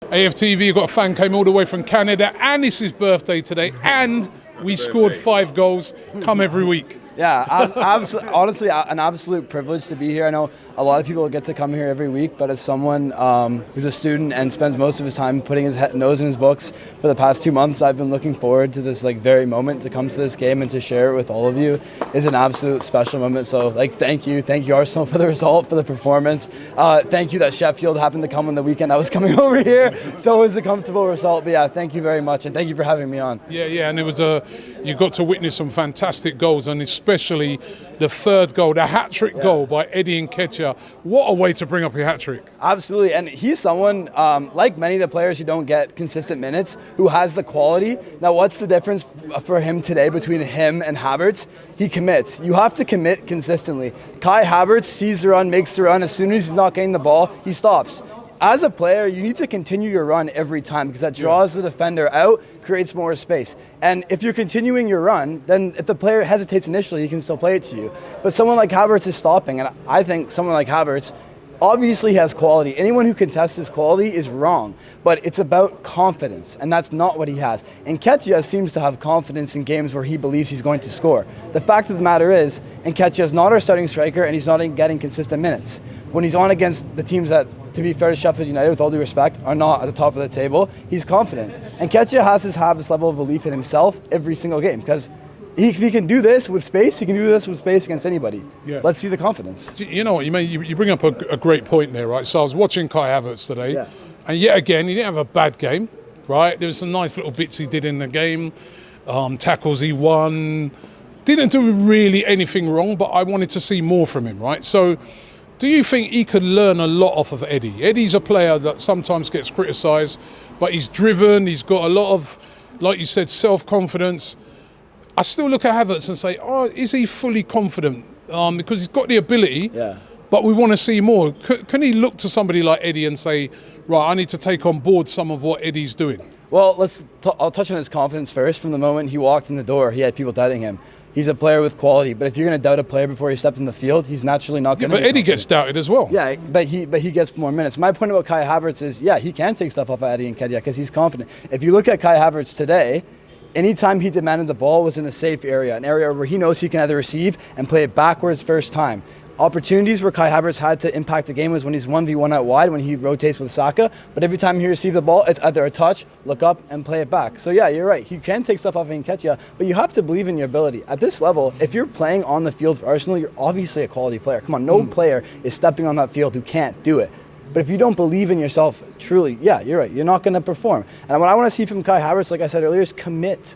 AFTV, got a fan came all the way from Canada, and it's his birthday today, and we scored 5 goals. Come every week. Yeah, honestly, an absolute privilege to be here. I know a lot of people get to come here every week, but as someone who's a student and spends most of his time putting his nose in his books for the past 2 months, I've been looking forward to this very moment to come to this game and to share it with all of you. Is an absolute special moment. So thank you Arsenal for the result, for the performance. Thank you that Sheffield happened to come on the weekend I was coming over here, so it was a comfortable result. But yeah, thank you very much, and thank you for having me on. Yeah, and it was you got to witness some fantastic goals, and especially the third goal, the hat-trick goal by Eddie Nketiah. What a way to bring up your hat-trick. Absolutely, and he's someone, like many of the players who don't get consistent minutes, who has the quality. Now, what's the difference for him today between him and Havertz? He commits. You have to commit consistently. Kai Havertz sees the run, makes the run. As soon as he's not getting the ball, he stops. As a player, you need to continue your run every time because that draws the defender out, creates more space. And if you're continuing your run, then if the player hesitates initially, he can still play it to you. But someone like Havertz is stopping, and I think someone like Havertz obviously has quality. Anyone who contests his quality is wrong, but it's about confidence, and that's not what he has. Nketiah seems to have confidence in games where he believes he's going to score. The fact of the matter is, Nketiah is not our starting striker, and he's not getting consistent minutes. When he's on against the teams that, to be fair to Sheffield United, with all due respect, are not at the top of the table, he's confident. And Nketiah has to have this level of belief in himself every single game, because if he can do this with space, he can do this with space against anybody. Yeah. Let's see the confidence. You know what, you bring up a great point there, right? So I was watching Kai Havertz today, and yet again, he didn't have a bad game, right? There was some nice little bits he did in the game, tackles he won, didn't do really anything wrong, but I wanted to see more from him, right? So do you think he could learn a lot off of Eddie? Eddie's a player that sometimes gets criticised, but he's driven, he's got a lot of, like you said, self-confidence. I still look at Havertz and say, is he fully confident? Because he's got the ability, but we want to see more. Can he look to somebody like Eddie and say, right, I need to take on board some of what Eddie's doing? Well, I'll touch on his confidence first. From the moment he walked in the door, he had people doubting him. He's a player with quality, but if you're going to doubt a player before he steps in the field, he's naturally not going to. But Eddie gets doubted as well. Yeah, but he gets more minutes. My point about Kai Havertz is, he can take stuff off of Eddie Nketiah because he's confident. If you look at Kai Havertz today, anytime he demanded the ball was in a safe area, an area where he knows he can either receive and play it backwards first time. Opportunities where Kai Havertz had to impact the game was when he's 1v1 out wide, when he rotates with Saka. But every time he receives the ball, it's either a touch, look up, and play it back. So yeah, you're right. He can take stuff off of Nketiah, but you have to believe in your ability. At this level, if you're playing on the field for Arsenal, you're obviously a quality player. Come on, no player is stepping on that field who can't do it. But if you don't believe in yourself, truly, you're right. You're not going to perform. And what I want to see from Kai Havertz, like I said earlier, is commit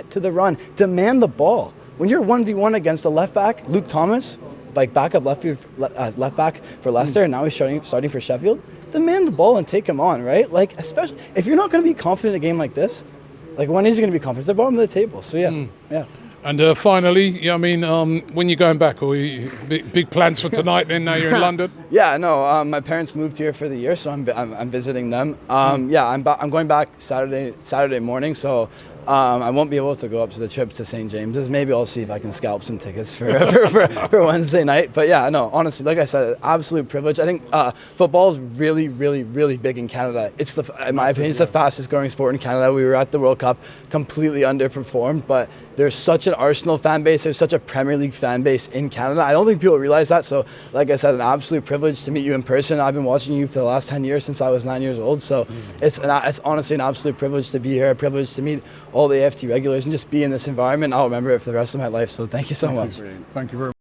to the run. Demand the ball. When you're 1v1 against a left back, Luke Thomas, backup left back for Leicester, and now he's starting for Sheffield, demand the ball and take him on, right? Especially if you're not going to be confident in a game like this, when is he going to be confident? It's the bottom of the table. So yeah. And finally, when you're going back, or big plans for tonight? Then now you're in London. Yeah, no. My parents moved here for the year, so I'm visiting them. I'm going back Saturday morning. So I won't be able to go up to the trip to St. James's. Maybe I'll see if I can scalp some tickets for Wednesday night. But yeah, no. Honestly, like I said, absolute privilege. I think football is really, really, really big in Canada. In my opinion, it's the fastest growing sport in Canada. We were at the World Cup, completely underperformed, but there's such an Arsenal fan base. There's such a Premier League fan base in Canada. I don't think people realize that. So, like I said, an absolute privilege to meet you in person. I've been watching you for the last 10 years since I was 9 years old. So it's honestly an absolute privilege to be here, a privilege to meet all the AFT regulars and just be in this environment. I'll remember it for the rest of my life. So thank you so much. Thank you very much.